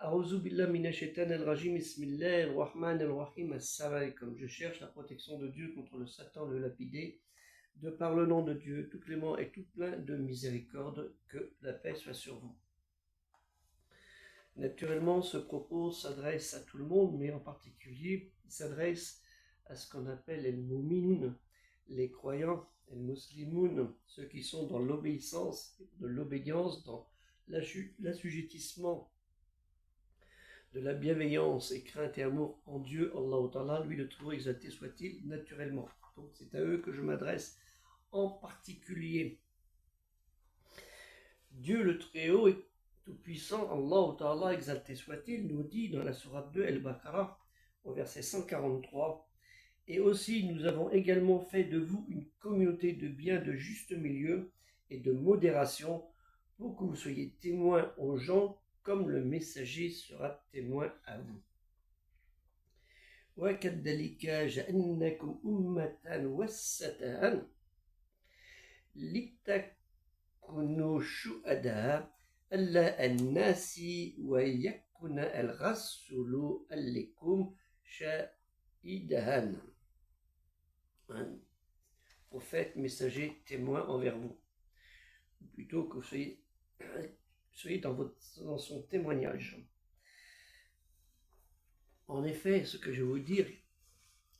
A'udhu billah minash shaitanir rajim, bismillahir rahmanir rahim, assalamu alaikum. Je cherche la protection de Dieu contre le Satan, le lapidé, de par le nom de Dieu, tout clément et tout plein de miséricorde, que la paix soit sur vous. Naturellement, ce propos s'adresse à tout le monde, mais en particulier, il s'adresse à ce qu'on appelle les mu'minoun, les croyants, les muslimoun, ceux qui sont dans l'obéissance, de l'obédience, dans l'assujettissement, de la bienveillance et crainte et amour en Dieu, Allah Ta'ala, lui le tout exalté soit-il, naturellement. Donc c'est à eux que je m'adresse en particulier. Dieu le Très-Haut et Tout-Puissant, Allah Ta'ala, exalté soit-il, nous dit dans la sourate 2 Al-Baqarah, au verset 143, « Et aussi nous avons également fait de vous une communauté de bien, de juste milieu et de modération, pour que vous soyez témoins aux gens, comme le messager sera témoin à vous. » وَكَذَّلِكَ جَعَلْنَاكُمْ أُمَّةً وَسَطًا لِتَكُونُوا شُهَدَاءَ عَلَى النَّاسِ وَيَكُونَ الرَّسُولُ عَلَيْكُمْ شَهِيدًا. Un prophète, messager, témoin envers vous. Ou plutôt que vous soyez dans son témoignage. En effet, ce que je vais vous dire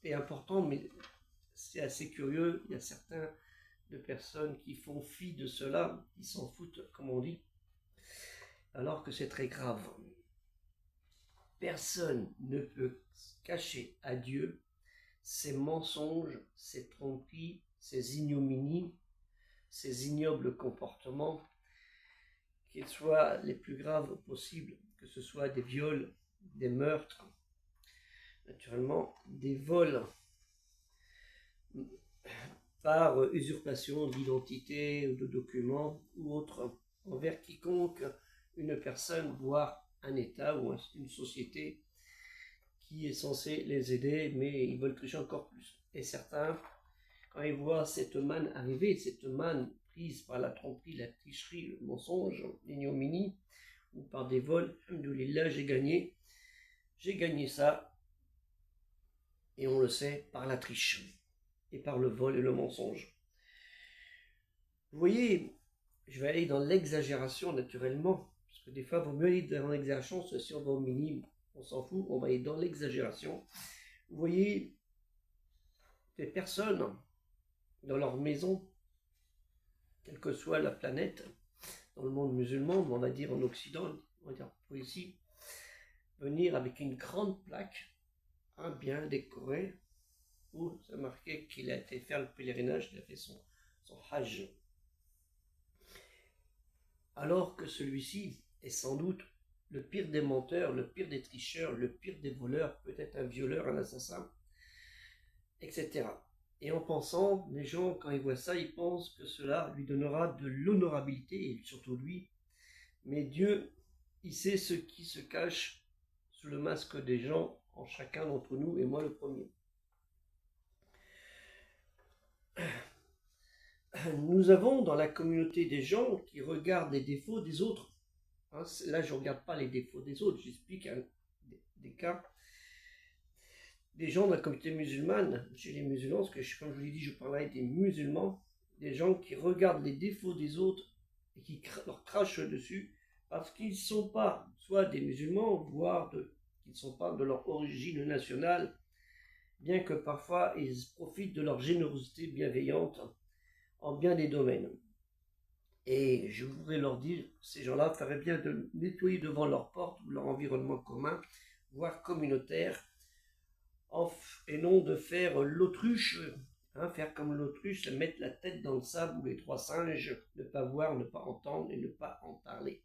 est important, mais c'est assez curieux. Il y a certaines personnes qui font fi de cela, qui s'en foutent, comme on dit, alors que c'est très grave. Personne ne peut cacher à Dieu ses mensonges, ses tromperies, ses ignominies, ses ignobles comportements, qu'ils soient les plus graves possibles, que ce soit des viols, des meurtres, naturellement des vols par usurpation d'identité ou de documents ou autre, envers quiconque, une personne, voire un État ou une société qui est censée les aider, mais ils veulent tricher encore plus. Et certains, quand ils voient cette manne arriver, cette manne prise par la tromperie, la tricherie, le mensonge, l'ignominie, ou par des vols, alhamdoulilah, j'ai gagné ça, et on le sait, par la triche, et par le vol et le mensonge. Vous voyez, je vais aller dans l'exagération naturellement, parce que des fois, il vaut mieux aller dans l'exagération, si on va au minime, on s'en fout, on va aller dans l'exagération. Vous voyez, des personnes dans leur maison, quelle que soit la planète, dans le monde musulman, on va dire en Occident, on va dire pour ici, venir avec une grande plaque, bien décorée, où c'est marqué qu'il a été faire le pèlerinage, qu'il a fait son hajj. Alors que celui-ci est sans doute le pire des menteurs, le pire des tricheurs, le pire des voleurs, peut-être un violeur, un assassin, etc. Et en pensant, les gens, quand ils voient ça, ils pensent que cela lui donnera de l'honorabilité, et surtout lui. Mais Dieu, il sait ce qui se cache sous le masque des gens, en chacun d'entre nous, et moi le premier. Nous avons dans la communauté des gens qui regardent les défauts des autres. Là, je ne regarde pas les défauts des autres, j'explique des cas. Des gens de la communauté musulmane, chez les musulmans, parce que comme je vous l'ai dit, je parlais des musulmans, des gens qui regardent les défauts des autres et qui leur crachent dessus parce qu'ils ne sont pas soit des musulmans, voire qu'ils ne sont pas de leur origine nationale, bien que parfois ils profitent de leur générosité bienveillante en bien des domaines. Et je voudrais leur dire, ces gens-là feraient bien de nettoyer devant leur porte ou leur environnement commun, voire communautaire, et non de faire l'autruche, faire comme l'autruche, mettre la tête dans le sable ou les trois singes, ne pas voir, ne pas entendre et ne pas en parler.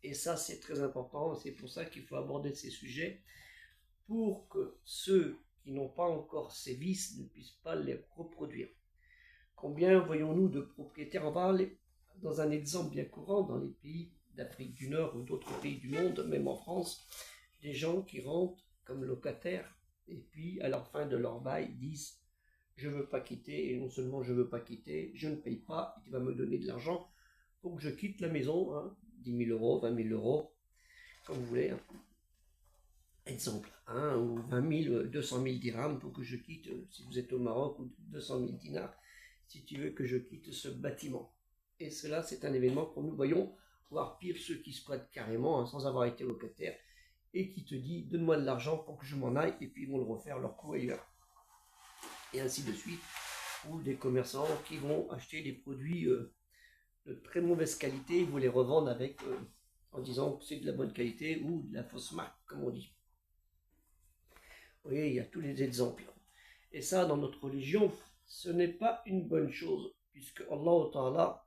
Et ça, c'est très important, c'est pour ça qu'il faut aborder ces sujets, pour que ceux qui n'ont pas encore ces vices ne puissent pas les reproduire. Combien voyons-nous de propriétaires, on va aller dans un exemple bien courant dans les pays d'Afrique du Nord ou d'autres pays du monde, même en France, des gens qui rentrent comme locataires et puis à la fin de leur bail disent « je ne veux pas quitter » et non seulement « je ne veux pas quitter, je ne paye pas et tu vas me donner de l'argent pour que je quitte la maison, 10 000 euros, 20 000 euros. comme vous voulez. Hein. Exemple, 1 ou 20 000, 200 000 dirhams pour que je quitte, si vous êtes au Maroc, ou 200 000 dinars, si tu veux que je quitte ce bâtiment. Et cela, c'est un événement que nous voyons, voire pire, ceux qui squattent carrément, hein, sans avoir été locataire, et qui te dit, donne-moi de l'argent pour que je m'en aille, et puis ils vont le refaire leur coup ailleurs. Et ainsi de suite, ou des commerçants qui vont acheter des produits de très mauvaise qualité, ils vous les revendent avec, en disant que c'est de la bonne qualité, ou de la fausse marque, comme on dit. Vous voyez, il y a tous les exemples. Et ça, dans notre religion, ce n'est pas une bonne chose, puisque Allah Ta'ala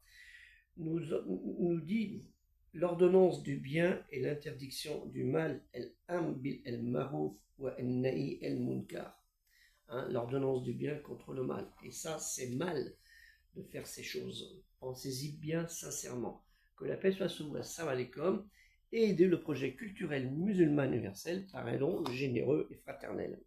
nous dit l'ordonnance du bien et l'interdiction du mal, el-am bil el-maruf wa el-na'i el-munkar. L'ordonnance du bien contre le mal. Et ça, c'est mal de faire ces choses. Pensez-y bien sincèrement. Que la paix soit sur vous. Assalamu alaikum. Et aider le projet culturel musulman universel par un don généreux et fraternel.